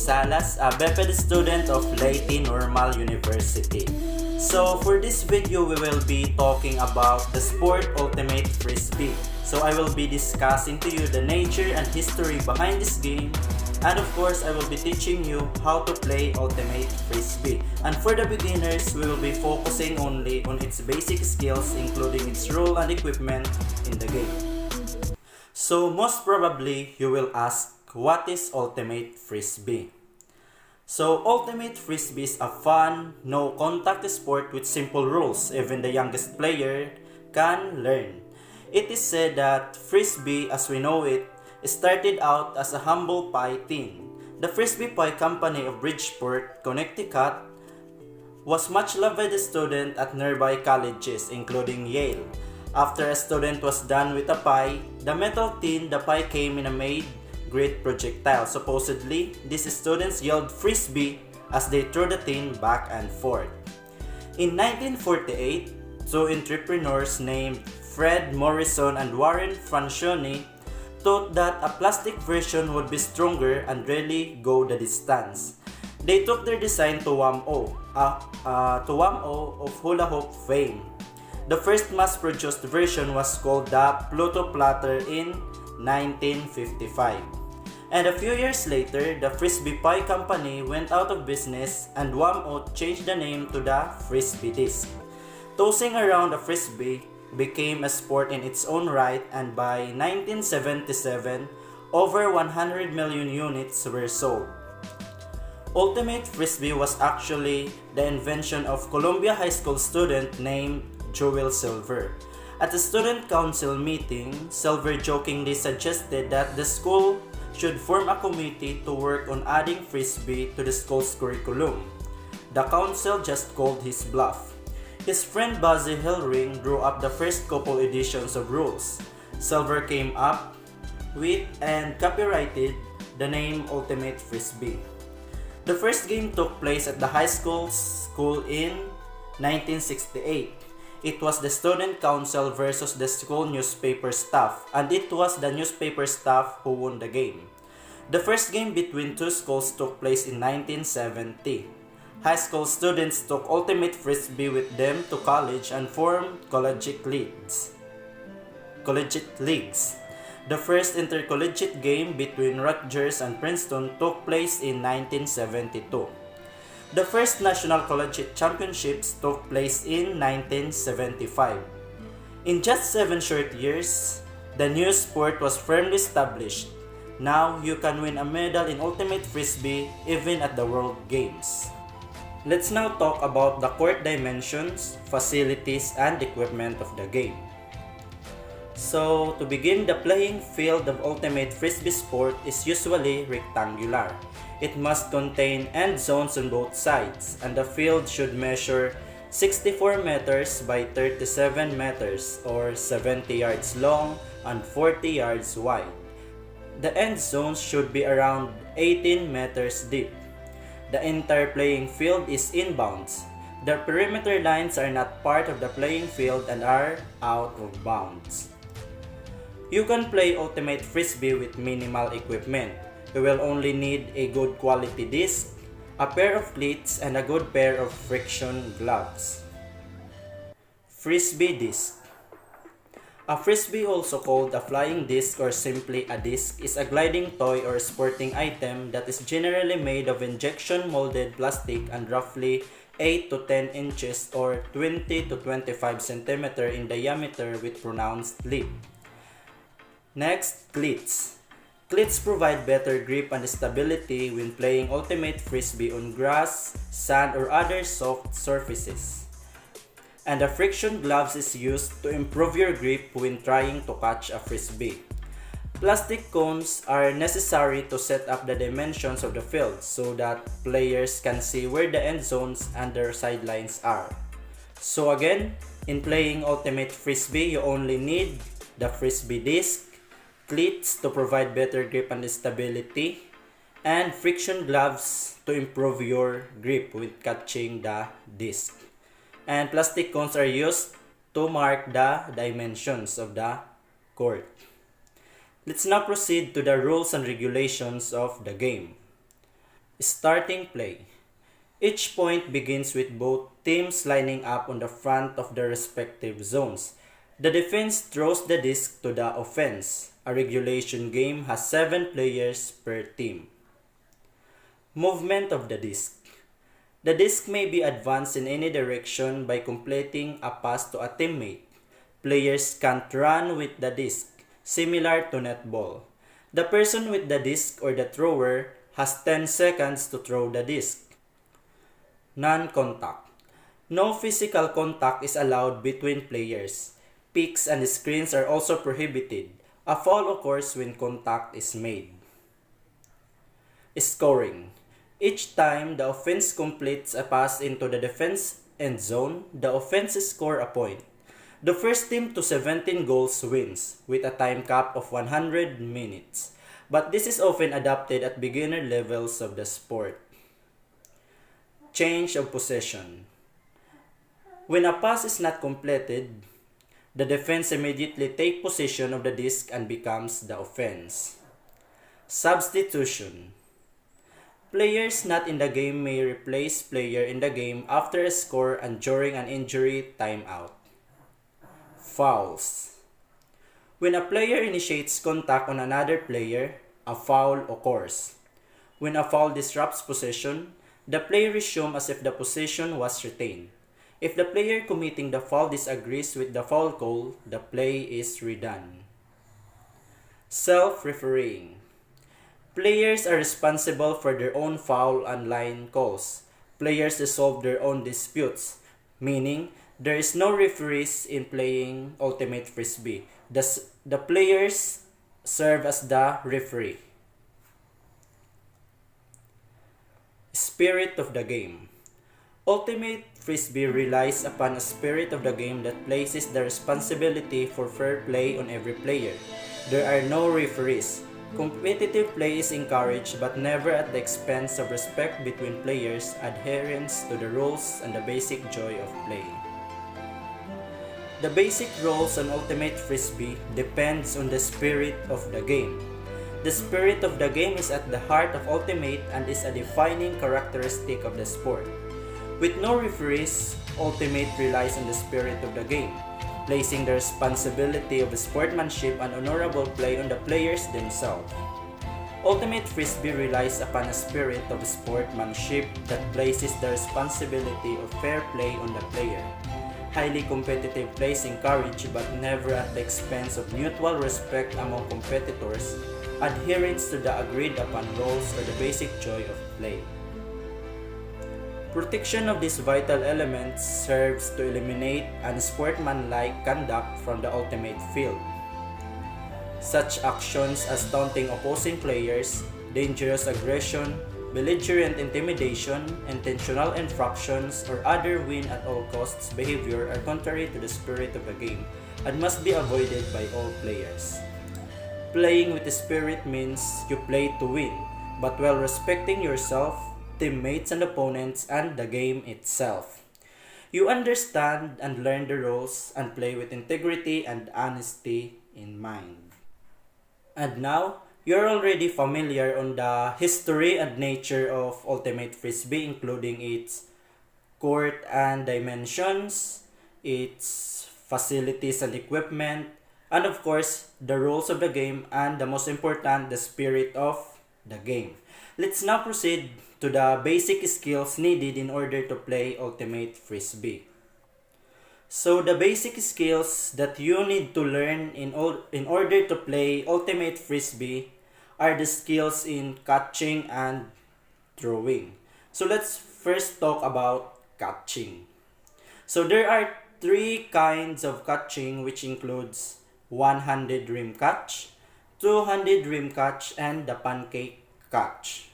Salas, a Bachelor student of Leyte Normal University. So for this video, we will be talking about the sport Ultimate Frisbee. So I will be discussing to you the nature and history behind this game. And of course, I will be teaching you how to play Ultimate Frisbee. And for the beginners, we will be focusing only on its basic skills, including its rule and equipment in the game. So most probably, you will ask, what is Ultimate Frisbee? So Ultimate Frisbee is a fun, no-contact sport with simple rules even the youngest player can learn. It is said that Frisbee, as we know it, started out as a humble pie tin. The Frisbee Pie Company of Bridgeport, Connecticut, was much loved by the students at nearby colleges, including Yale. After a student was done with a pie, the metal tin the pie came in a made great projectile. Supposedly, these students yelled Frisbee as they threw the tin back and forth. In 1948, two entrepreneurs named Fred Morrison and Warren Francione thought that a plastic version would be stronger and really go the distance. They took their design to WAMO of hula hoop fame. The first mass-produced version was called the Pluto Platter in 1955. And a few years later, the Frisbee Pie Company went out of business and WAMO changed the name to the Frisbee Disc. Tossing around a Frisbee became a sport in its own right, and by 1977, over 100 million units were sold. Ultimate Frisbee was actually the invention of Columbia High School student named Joel Silver. At a student council meeting, Silver jokingly suggested that the school should form a committee to work on adding Frisbee to the school's curriculum. The council just called his bluff. His friend Buzzy Hillring drew up the first couple editions of rules. Silver came up with and copyrighted the name Ultimate Frisbee. The first game took place at the high school in 1968. It was the student council versus the school newspaper staff, and it was the newspaper staff who won the game. The first game between two schools took place in 1970. High school students took Ultimate Frisbee with them to college and formed collegiate leagues. The first intercollegiate game between Rutgers and Princeton took place in 1972. The first national collegiate championships took place in 1975. In just 7 short years, the new sport was firmly established. Now you can win a medal in Ultimate Frisbee even at the World Games. Let's now talk about the court dimensions, facilities, and equipment of the game. So, to begin, the playing field of Ultimate Frisbee sport is usually rectangular. It must contain end zones on both sides, and the field should measure 64 meters by 37 meters or 70 yards long and 40 yards wide. The end zones should be around 18 meters deep. The entire playing field is inbounds. The perimeter lines are not part of the playing field and are out of bounds. You can play Ultimate Frisbee with minimal equipment. You will only need a good quality disc, a pair of cleats, and a good pair of friction gloves. Frisbee Disc. A Frisbee, also called a flying disc or simply a disc, is a gliding toy or sporting item that is generally made of injection molded plastic and roughly 8 to 10 inches or 20 to 25 centimeters in diameter with pronounced lip. Next, cleats. Cleats provide better grip and stability when playing Ultimate Frisbee on grass, sand, or other soft surfaces. And the friction gloves is used to improve your grip when trying to catch a Frisbee. Plastic cones are necessary to set up the dimensions of the field so that players can see where the end zones and their sidelines are. So again, in playing Ultimate Frisbee, you only need the Frisbee disc, cleats to provide better grip and stability, and friction gloves to improve your grip with catching the disc. And plastic cones are used to mark the dimensions of the court. Let's now proceed to the rules and regulations of the game. Starting play. Each point begins with both teams lining up on the front of their respective zones. The defense throws the disc to the offense. A regulation game has 7 players per team. Movement of the disc. The disc may be advanced in any direction by completing a pass to a teammate. Players can't run with the disc, similar to netball. The person with the disc or the thrower has 10 seconds to throw the disc. Non-contact. No physical contact is allowed between players. Picks and screens are also prohibited. A foul occurs when contact is made. Scoring. Each time the offense completes a pass into the defense end zone, the offense scores a point. The first team to 17 goals wins, with a time cap of 100 minutes. But this is often adopted at beginner levels of the sport. Change of possession. When a pass is not completed, the defense immediately takes possession of the disc and becomes the offense. Substitution. Players not in the game may replace player in the game after a score and during an injury timeout. Fouls. When a player initiates contact on another player, a foul occurs. When a foul disrupts possession, the play resumes as if the possession was retained. If the player committing the foul disagrees with the foul call, the play is redone. Self-refereeing. Players are responsible for their own foul and line calls. Players resolve their own disputes, meaning there is no referees in playing Ultimate Frisbee. The players serve as the referee. Spirit of the game. Ultimate Frisbee relies upon a spirit of the game that places the responsibility for fair play on every player. There are no referees. Competitive play is encouraged but never at the expense of respect between players, adherence to the rules, and the basic joy of play. The basic rules on Ultimate Frisbee depends on the spirit of the game. The spirit of the game is at the heart of Ultimate and is a defining characteristic of the sport. With no referees, Ultimate relies on the spirit of the game, placing the responsibility of sportsmanship and honorable play on the players themselves. Ultimate Frisbee relies upon a spirit of sportsmanship that places the responsibility of fair play on the player. Highly competitive play is encouraged but never at the expense of mutual respect among competitors, adherence to the agreed upon rules, or the basic joy of play. Protection of these vital elements serves to eliminate unsportsmanlike conduct from the ultimate field. Such actions as taunting opposing players, dangerous aggression, belligerent intimidation, intentional infractions, or other win-at-all-costs behavior are contrary to the spirit of the game and must be avoided by all players. Playing with the spirit means you play to win, but while respecting yourself, teammates and opponents, and the game itself. You understand and learn the rules and play with integrity and honesty in mind. And now, you're already familiar on the history and nature of Ultimate Frisbee, including its court and dimensions, its facilities and equipment, and of course, the rules of the game, and the most important, the spirit of the game. Let's now proceed to the basic skills needed in order to play Ultimate Frisbee. So the basic skills that you need to learn in order to play Ultimate Frisbee are the skills in catching and throwing. So let's first talk about catching. So there are 3 kinds of catching, which includes one-handed rim catch, two-handed rim catch, and the pancake catch.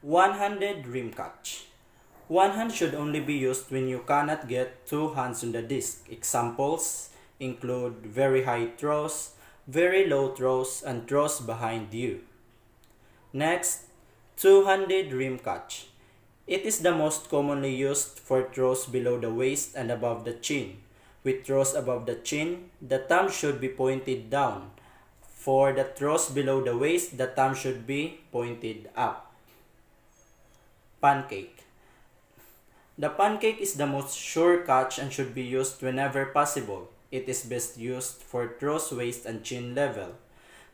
One-handed rim catch. One hand should only be used when you cannot get 2 hands on the disc. Examples include very high throws, very low throws, and throws behind you. Next, two-handed rim catch. It is the most commonly used for throws below the waist and above the chin. With throws above the chin, the thumb should be pointed down. For the throws below the waist, the thumb should be pointed up. Pancake. The pancake is the most sure catch and should be used whenever possible. It is best used for throws waist and chin level.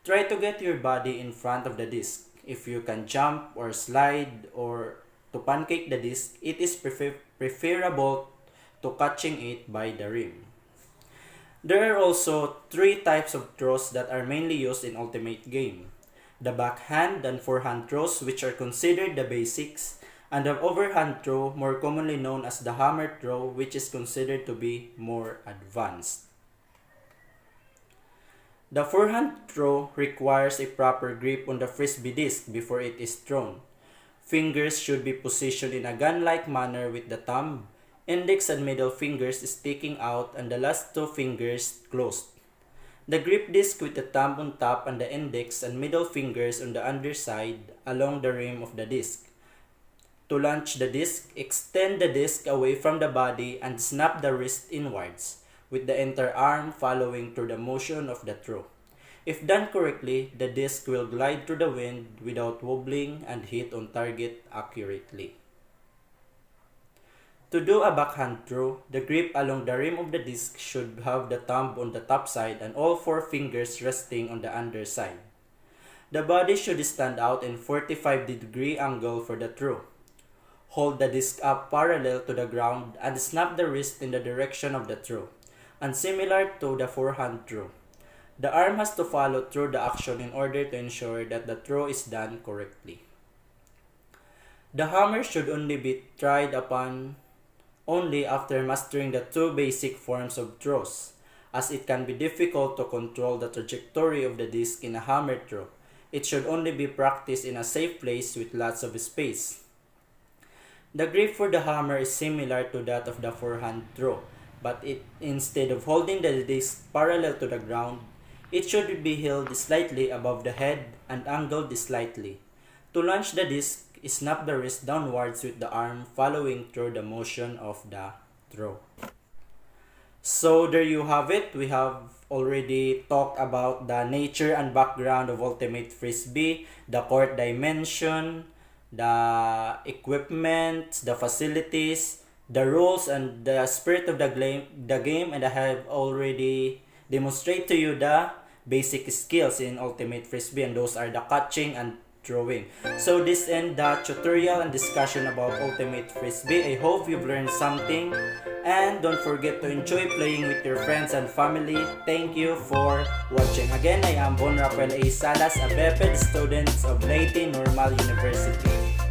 Try to get your body in front of the disc. If you can jump or slide or to pancake the disc, it is preferable to catching it by the rim. There are also three types of throws that are mainly used in Ultimate game. The backhand and forehand throws, which are considered the basics, and the overhand throw, more commonly known as the hammer throw, which is considered to be more advanced. The forehand throw requires a proper grip on the Frisbee disc before it is thrown. Fingers should be positioned in a gun-like manner with the thumb, index and middle fingers sticking out and the last two fingers closed. The grip disc with the thumb on top and the index and middle fingers on the underside along the rim of the disc. To launch the disc, extend the disc away from the body and snap the wrist inwards, with the entire arm following through the motion of the throw. If done correctly, the disc will glide through the wind without wobbling and hit on target accurately. To do a backhand throw, the grip along the rim of the disc should have the thumb on the top side and all four fingers resting on the underside. The body should stand out in 45-degree angle for the throw. Hold the disc up parallel to the ground and snap the wrist in the direction of the throw, and similar to the forehand throw. The arm has to follow through the action in order to ensure that the throw is done correctly. The hammer should only be tried upon only after mastering the two basic forms of throws, as it can be difficult to control the trajectory of the disc in a hammer throw. It should only be practiced in a safe place with lots of space. The grip for the hammer is similar to that of the forehand throw, but instead of holding the disc parallel to the ground, it should be held slightly above the head and angled slightly. To launch the disc, snap the wrist downwards with the arm following through the motion of the throw. So there you have it. We have already talked about the nature and background of Ultimate Frisbee, the court dimension, the equipment, the facilities, the rules, and the spirit of the game, and I have already demonstrated to you the basic skills in Ultimate Frisbee, and those are the catching and throwing. So this ends the tutorial and discussion about Ultimate Frisbee. I hope you've learned something, and don't forget to enjoy playing with your friends and family. Thank you for watching. Again, I am Bon Rafael A. Salas, a BEPED student of Leyte Normal University.